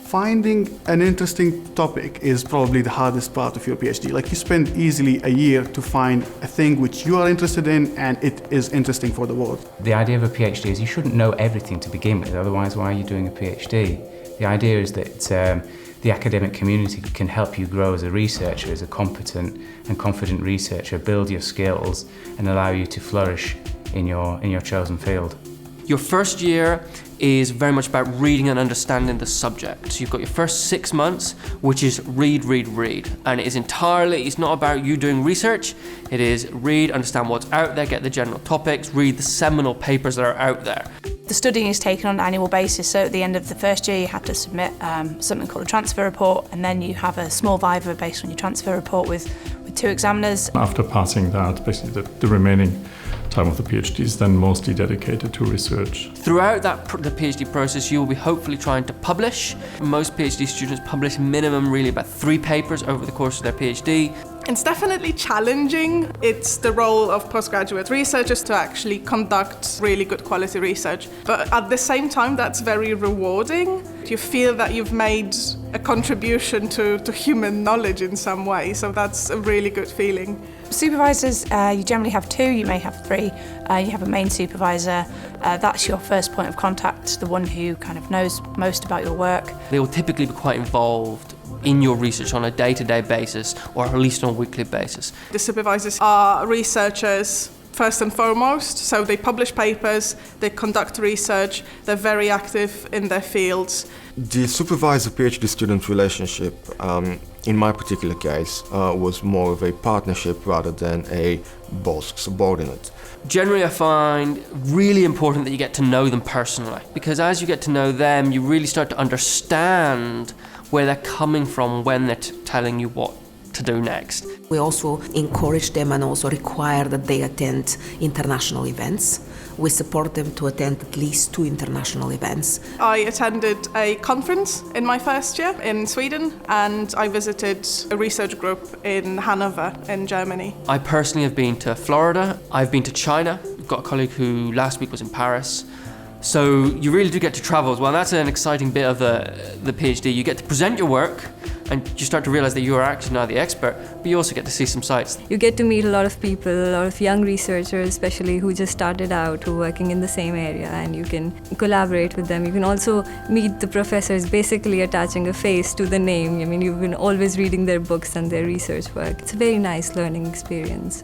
Finding an interesting topic is probably the hardest part of your PhD. Like, you spend easily a year to find a thing which you are interested in and it is interesting for the world. The idea of a PhD is you shouldn't know everything to begin with, otherwise why are you doing a PhD? The idea is that the academic community can help you grow as a researcher, as a competent and confident researcher, build your skills and allow you to flourish in your chosen field. Your first year is very much about reading and understanding the subject. So you've got your first 6 months, which is read. And it's not about you doing research, it is read, understand what's out there, get the general topics, read the seminal papers that are out there. The studying is taken on an annual basis, so at the end of the first year you have to submit something called a transfer report, and then you have a small viva based on your transfer report with 2 examiners. After passing that, basically the remaining time of the PhD is then mostly dedicated to research. Throughout the PhD process, you will be hopefully trying to publish. Most PhD students publish minimum really about 3 papers over the course of their PhD. It's definitely challenging. It's the role of postgraduate researchers to actually conduct really good quality research. But at the same time, that's very rewarding. You feel that you've made a contribution to human knowledge in some way, so that's a really good feeling. Supervisors, you generally have 2, you may have 3. You have a main supervisor, that's your first point of contact, the one who kind of knows most about your work. They will typically be quite involved in your research on a day-to-day basis, or at least on a weekly basis. The supervisors are researchers first and foremost, so they publish papers, they conduct research, they're very active in their fields. The supervisor-PhD student relationship, in my particular case, was more of a partnership rather than a boss-subordinate. Generally, I find really important that you get to know them personally, because as you get to know them, you really start to understand where they're coming from when they're telling you what to do next. We also encourage them and also require that they attend international events. We support them to attend at least 2 international events. I attended a conference in my first year in Sweden, and I visited a research group in Hanover in Germany. I personally have been to Florida, I've been to China. We've got a colleague who last week was in Paris. So you really do get to travel as well. That's an exciting bit of the PhD. You get to present your work and you start to realise that you are actually now the expert, but you also get to see some sights. You get to meet a lot of people, a lot of young researchers especially, who just started out, who are working in the same area, and you can collaborate with them. You can also meet the professors, basically attaching a face to the name. I mean, you've been always reading their books and their research work. It's a very nice learning experience.